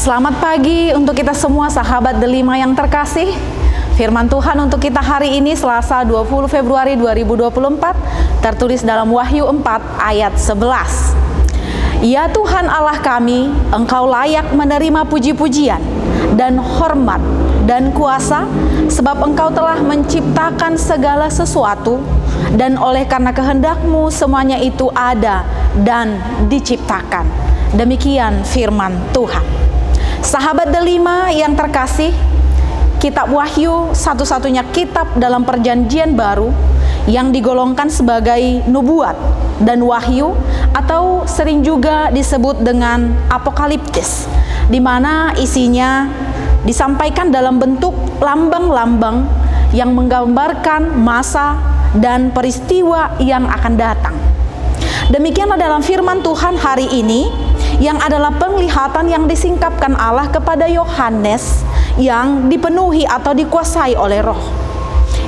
Selamat pagi untuk kita semua sahabat Delima yang terkasih. Firman Tuhan untuk kita hari ini Selasa 20 Februari 2024 tertulis dalam Wahyu 4 ayat 11. Ya Tuhan Allah kami, Engkau layak menerima puji-pujian dan hormat dan kuasa, sebab Engkau telah menciptakan segala sesuatu, dan oleh karena kehendak-Mu semuanya itu ada dan diciptakan. Demikian firman Tuhan. Sahabat Delima yang terkasih, kitab Wahyu satu-satunya kitab dalam perjanjian baru yang digolongkan sebagai nubuat dan wahyu, atau sering juga disebut dengan apokaliptis, di mana isinya disampaikan dalam bentuk lambang-lambang yang menggambarkan masa dan peristiwa yang akan datang. Demikianlah dalam firman Tuhan hari ini, yang adalah penglihatan yang disingkapkan Allah kepada Yohanes yang dipenuhi atau dikuasai oleh Roh.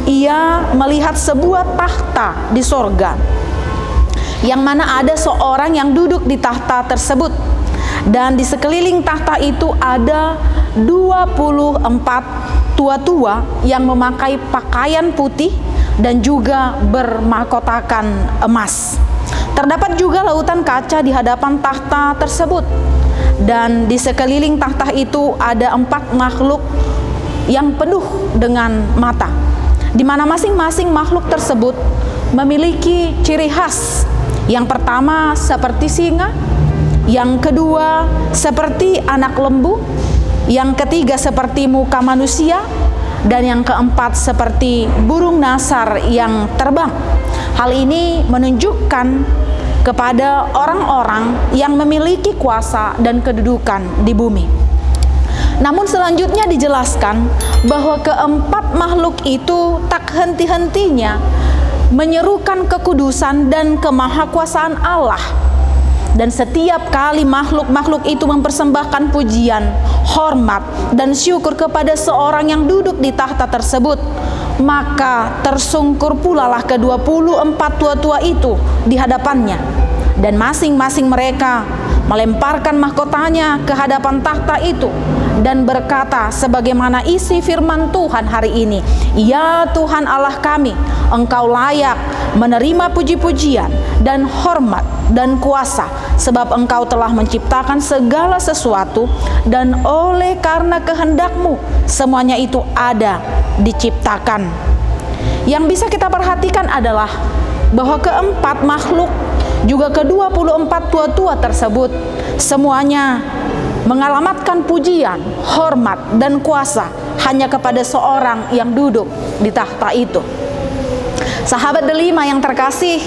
Ia melihat sebuah tahta di sorga, yang mana ada seorang yang duduk di tahta tersebut, dan di sekeliling tahta itu ada 24 tua-tua yang memakai pakaian putih dan juga bermahkotakan emas. Terdapat juga lautan kaca di hadapan tahta tersebut, dan di sekeliling tahta itu ada 4 makhluk yang penuh dengan mata, di mana masing-masing makhluk tersebut memiliki ciri khas. Yang pertama seperti singa, yang kedua seperti anak lembu, yang ketiga seperti muka manusia, dan yang keempat seperti burung nasar yang terbang. Hal ini menunjukkan kepada orang-orang yang memiliki kuasa dan kedudukan di bumi. Namun selanjutnya dijelaskan bahwa keempat makhluk itu tak henti-hentinya menyerukan kekudusan dan kemahakuasaan Allah. Dan setiap kali makhluk-makhluk itu mempersembahkan pujian, hormat, dan syukur kepada seorang yang duduk di tahta tersebut, maka tersungkur pula lah ke-24 tua-tua itu di hadapannya, dan masing-masing mereka melemparkan mahkotanya ke hadapan tahta itu dan berkata sebagaimana isi firman Tuhan hari ini, Ya Tuhan Allah kami, Engkau layak menerima puji-pujian dan hormat dan kuasa, sebab Engkau telah menciptakan segala sesuatu, dan oleh karena kehendak-Mu semuanya itu ada diciptakan. Yang bisa kita perhatikan adalah bahwa keempat makhluk, juga ke-24 tua-tua tersebut, semuanya mengalamatkan pujian, hormat, dan kuasa hanya kepada seorang yang duduk di tahta itu. Sahabat Delima yang terkasih,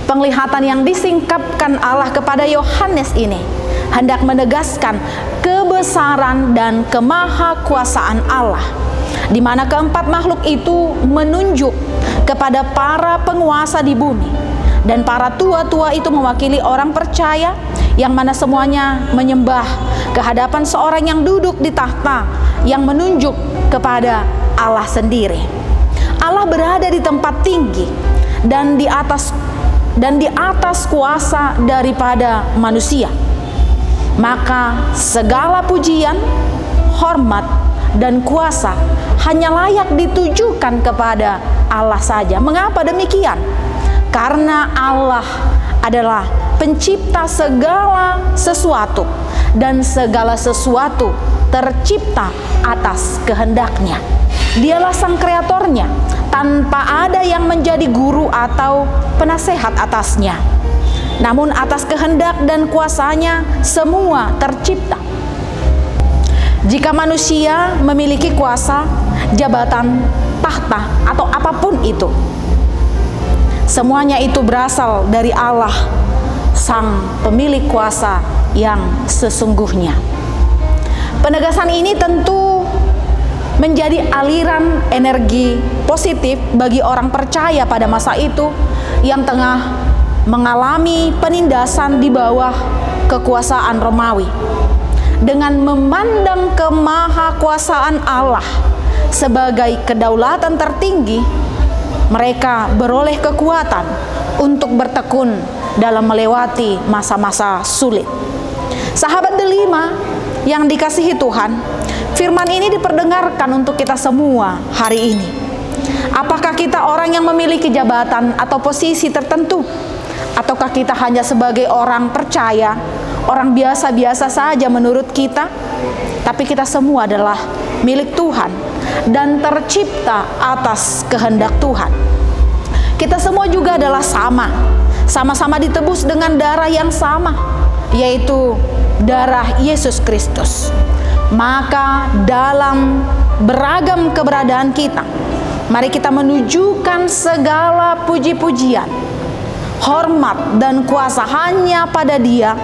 penglihatan yang disingkapkan Allah kepada Yohanes ini hendak menegaskan kebesaran dan kemahakuasaan Allah, di mana keempat makhluk itu menunjuk kepada para penguasa di bumi, dan para tua-tua itu mewakili orang percaya yang mana semuanya menyembah ke hadapan seorang yang duduk di tahta yang menunjuk kepada Allah sendiri. Allah berada di tempat tinggi dan di atas kuasa daripada manusia. Maka segala pujian, hormat, dan kuasa hanya layak ditujukan kepada Allah saja. Mengapa demikian? Karena Allah adalah pencipta segala sesuatu, dan segala sesuatu tercipta atas kehendaknya. Dialah sang kreatornya, tanpa ada yang menjadi guru atau penasehat atasnya. Namun atas kehendak dan kuasanya semua tercipta. Jika manusia memiliki kuasa, jabatan, tahta, atau apapun itu, semuanya itu berasal dari Allah, sang pemilik kuasa yang sesungguhnya. Penegasan ini tentu menjadi aliran energi positif bagi orang percaya pada masa itu yang tengah mengalami penindasan di bawah kekuasaan Romawi. Dengan memandang kemahakuasaan Allah sebagai kedaulatan tertinggi, mereka beroleh kekuatan untuk bertekun dalam melewati masa-masa sulit. Sahabat Delima, yang dikasihi Tuhan, firman ini diperdengarkan untuk kita semua hari ini. Apakah kita orang yang memiliki jabatan atau posisi tertentu? Ataukah kita hanya sebagai orang percaya, orang biasa-biasa saja menurut kita? Tapi kita semua adalah milik Tuhan dan tercipta atas kehendak Tuhan. Kita semua juga adalah sama-sama ditebus dengan darah yang sama, yaitu darah Yesus Kristus. Maka dalam beragam keberadaan kita, mari kita menunjukkan segala puji-pujian, hormat dan kuasa hanya pada Dia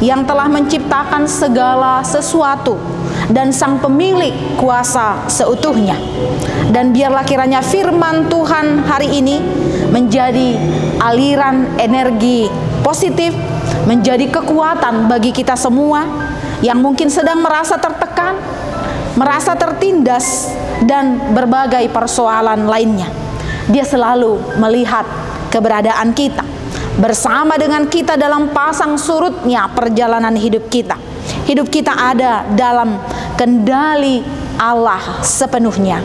yang telah menciptakan segala sesuatu dan sang pemilik kuasa seutuhnya. Dan biarlah kiranya firman Tuhan hari ini menjadi aliran energi positif, menjadi kekuatan bagi kita semua yang mungkin sedang merasa tertekan, merasa tertindas, dan berbagai persoalan lainnya. Dia selalu melihat keberadaan kita, bersama dengan kita dalam pasang surutnya perjalanan hidup kita. Hidup kita ada dalam kendali Allah sepenuhnya.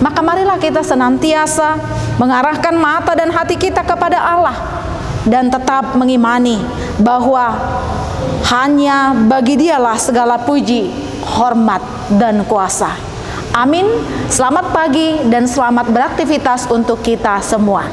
Maka marilah kita senantiasa mengarahkan mata dan hati kita kepada Allah, dan tetap mengimani bahwa hanya bagi Dialah segala puji, hormat, dan kuasa. Amin. Selamat pagi dan selamat beraktivitas untuk kita semua.